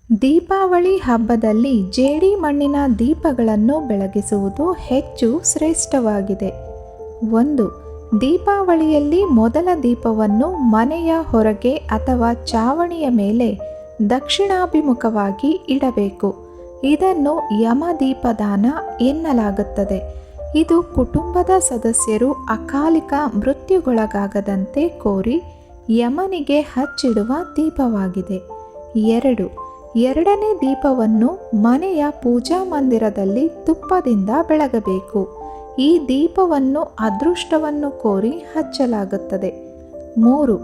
ದೀಪಾವಳಿ ಹಬ್ಬದಲ್ಲಿ ಜೇಡಿ ಮಣ್ಣಿನ ದೀಪಗಳನ್ನು ಬೆಳಗಿಸುವುದು ಹೆಚ್ಚು ಶ್ರೇಷ್ಠವಾಗಿದೆ. 1. ದೀಪಾವಳಿಯಲ್ಲಿ ಮೊದಲ ದೀಪವನ್ನು ಮನೆಯ ಹೊರಗೆ ಅಥವಾ ಚಾವಣಿಯ ಮೇಲೆ ದಕ್ಷಿಣಾಭಿಮುಖವಾಗಿ ಇಡಬೇಕು. ಇದನ್ನು ಯಮದೀಪದಾನ ಎನ್ನಲಾಗುತ್ತದೆ. ಇದು ಕುಟುಂಬದ ಸದಸ್ಯರು ಅಕಾಲಿಕ ಮೃತ್ಯುಗೊಳಗಾಗದಂತೆ ಕೋರಿ ಯಮನಿಗೆ ಹಚ್ಚಿಡುವ ದೀಪವಾಗಿದೆ. 2. ಎರಡನೇ ದೀಪವನ್ನು ಮನೆಯ ಪೂಜಾ ಮಂದಿರದಲ್ಲಿ ತುಪ್ಪದಿಂದ ಬೆಳಗಬೇಕು. ಈ ದೀಪವನ್ನು ಅದೃಷ್ಟವನ್ನು ಕೋರಿ ಹಚ್ಚಲಾಗುತ್ತದೆ. 3.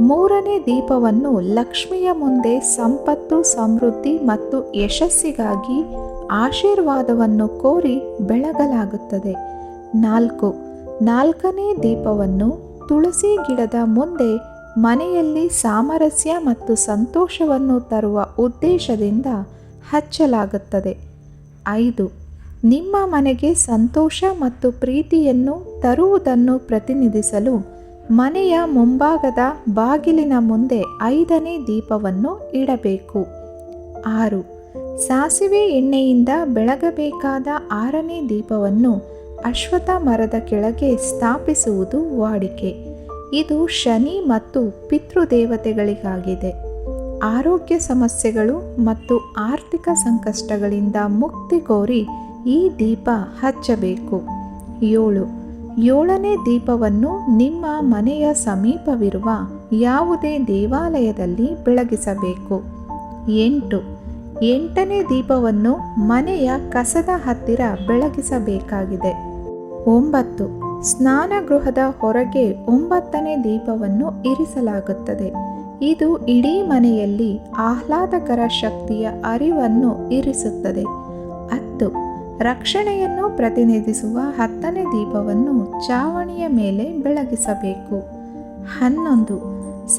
ಮೂರನೇ ದೀಪವನ್ನು ಲಕ್ಷ್ಮಿಯ ಮುಂದೆ ಸಂಪತ್ತು, ಸಮೃದ್ಧಿ ಮತ್ತು ಯಶಸ್ಸಿಗಾಗಿ ಆಶೀರ್ವಾದವನ್ನು ಕೋರಿ ಬೆಳಗಲಾಗುತ್ತದೆ. 4. ನಾಲ್ಕನೇ ದೀಪವನ್ನು ತುಳಸಿ ಗಿಡದ ಮುಂದೆ ಮನೆಯಲ್ಲಿ ಸಾಮರಸ್ಯ ಮತ್ತು ಸಂತೋಷವನ್ನು ತರುವ ಉದ್ದೇಶದಿಂದ ಹಚ್ಚಲಾಗುತ್ತದೆ. 5. ನಿಮ್ಮ ಮನೆಗೆ ಸಂತೋಷ ಮತ್ತು ಪ್ರೀತಿಯನ್ನು ತರುವುದನ್ನು ಪ್ರತಿನಿಧಿಸಲು ಮನೆಯ ಮುಂಭಾಗದ ಬಾಗಿಲಿನ ಮುಂದೆ 5ನೇ ದೀಪವನ್ನು ಇಡಬೇಕು. 6. ಸಾಸಿವೆ ಎಣ್ಣೆಯಿಂದ ಬೆಳಗಬೇಕಾದ 6ನೇ ದೀಪವನ್ನು ಅಶ್ವತ್ಥ ಮರದ ಕೆಳಗೆ ಸ್ಥಾಪಿಸುವುದು ವಾಡಿಕೆ. ಇದು ಶನಿ ಮತ್ತು ಪಿತೃದೇವತೆಗಳಿಗಾಗಿದೆ. ಆರೋಗ್ಯ ಸಮಸ್ಯೆಗಳು ಮತ್ತು ಆರ್ಥಿಕ ಸಂಕಷ್ಟಗಳಿಂದ ಮುಕ್ತಿ ಕೋರಿ ಈ ದೀಪ ಹಚ್ಚಬೇಕು. 7. ಏಳನೇ ದೀಪವನ್ನು ನಿಮ್ಮ ಮನೆಯ ಸಮೀಪವಿರುವ ಯಾವುದೇ ದೇವಾಲಯದಲ್ಲಿ ಬೆಳಗಿಸಬೇಕು. 8. ಎಂಟನೇ ದೀಪವನ್ನು ಮನೆಯ ಕಸದ ಹತ್ತಿರ ಬೆಳಗಿಸಬೇಕಾಗಿದೆ. 9. ಸ್ನಾನಗೃಹದ ಹೊರಗೆ 9ನೇ ದೀಪವನ್ನು ಇರಿಸಲಾಗುತ್ತದೆ. ಇದು ಇಡೀ ಮನೆಯಲ್ಲಿ ಆಹ್ಲಾದಕರ ಶಕ್ತಿಯ ಅರಿವನ್ನು ಇರಿಸುತ್ತದೆ. 10. ರಕ್ಷಣೆಯನ್ನು ಪ್ರತಿನಿಧಿಸುವ 10ನೇ ದೀಪವನ್ನು ಚಾವಣಿಯ ಮೇಲೆ ಬೆಳಗಿಸಬೇಕು. 11.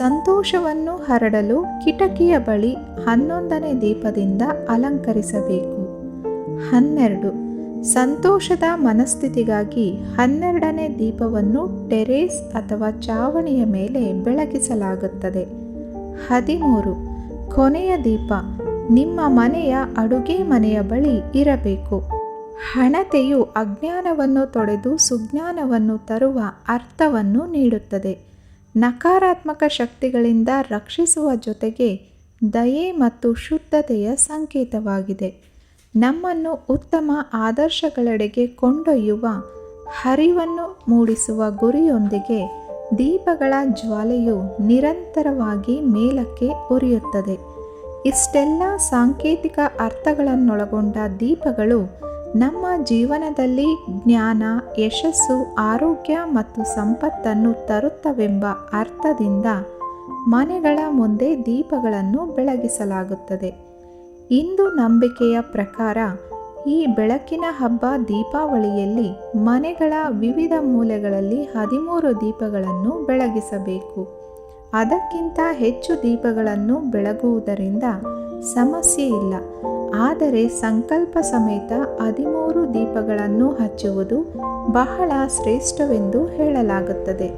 ಸಂತೋಷವನ್ನು ಹರಡಲು ಕಿಟಕಿಯ ಬಳಿ 11ನೇ ದೀಪದಿಂದ ಅಲಂಕರಿಸಬೇಕು. 12. ಸಂತೋಷದ ಮನಸ್ಥಿತಿಗಾಗಿ 12ನೇ ದೀಪವನ್ನು ಟೆರೇಸ್ ಅಥವಾ ಚಾವಣಿಯ ಮೇಲೆ ಬೆಳಗಿಸಲಾಗುತ್ತದೆ. 13. ಕೊನೆಯ ದೀಪ ನಿಮ್ಮ ಮನೆಯ ಅಡುಗೆ ಮನೆಯ ಬಳಿ ಇರಬೇಕು. ಹಣತೆಯು ಅಜ್ಞಾನವನ್ನು ತೊಡೆದು ಸುಜ್ಞಾನವನ್ನು ತರುವ ಅರ್ಥವನ್ನು ನೀಡುತ್ತದೆ. ನಕಾರಾತ್ಮಕ ಶಕ್ತಿಗಳಿಂದ ರಕ್ಷಿಸುವ ಜೊತೆಗೆ ದಯೆ ಮತ್ತು ಶುದ್ಧತೆಯ ಸಂಕೇತವಾಗಿದೆ. ನಮ್ಮನ್ನು ಉತ್ತಮ ಆದರ್ಶಗಳೆಡೆಗೆ ಕೊಂಡೊಯ್ಯುವ ಹರಿವನ್ನು ಮೂಡಿಸುವ ಗುರಿಯೊಂದಿಗೆ ದೀಪಗಳ ಜ್ವಾಲೆಯು ನಿರಂತರವಾಗಿ ಮೇಲಕ್ಕೆ ಉರಿಯುತ್ತದೆ. ಇಷ್ಟೆಲ್ಲ ಸಾಂಕೇತಿಕ ಅರ್ಥಗಳನ್ನೊಳಗೊಂಡ ದೀಪಗಳು ನಮ್ಮ ಜೀವನದಲ್ಲಿ ಜ್ಞಾನ, ಯಶಸ್ಸು, ಆರೋಗ್ಯ ಮತ್ತು ಸಂಪತ್ತನ್ನು ತರುತ್ತವೆಂಬ ಅರ್ಥದಿಂದ ಮನೆಗಳ ಮುಂದೆ ದೀಪಗಳನ್ನು ಬೆಳಗಿಸಲಾಗುತ್ತದೆ. ಇಂದು ನಂಬಿಕೆಯ ಪ್ರಕಾರ ಈ ಬೆಳಕಿನ ಹಬ್ಬ ದೀಪಾವಳಿಯಲ್ಲಿ ಮನೆಗಳ ವಿವಿಧ ಮೂಲೆಗಳಲ್ಲಿ 13 ದೀಪಗಳನ್ನು ಬೆಳಗಿಸಬೇಕು. ಅದಕ್ಕಿಂತ ಹೆಚ್ಚು ದೀಪಗಳನ್ನು ಬೆಳಗುವುದರಿಂದ ಸಮಸ್ಯೆ ಇಲ್ಲ. ಆದರೆ ಸಂಕಲ್ಪ ಸಮೇತ 13 ದೀಪಗಳನ್ನು ಹಚ್ಚುವುದು ಬಹಳ ಶ್ರೇಷ್ಠವೆಂದು ಹೇಳಲಾಗುತ್ತದೆ.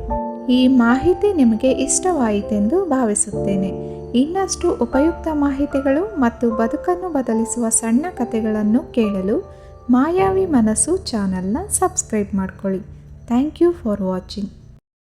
ಈ ಮಾಹಿತಿ ನಿಮಗೆ ಇಷ್ಟವಾಯಿತೆಂದು ಭಾವಿಸುತ್ತೇನೆ. ಇನ್ನಷ್ಟು ಉಪಯುಕ್ತ ಮಾಹಿತಿಗಳು ಮತ್ತು ಬದುಕನ್ನು ಬದಲಿಸುವ ಸಣ್ಣ ಕಥೆಗಳನ್ನು ಕೇಳಲು ಮಾಯಾವಿ ಮನಸ್ಸು ಚಾನಲ್ನ ಸಬ್ಸ್ಕ್ರೈಬ್ ಮಾಡ್ಕೊಳ್ಳಿ. Thank you for watching.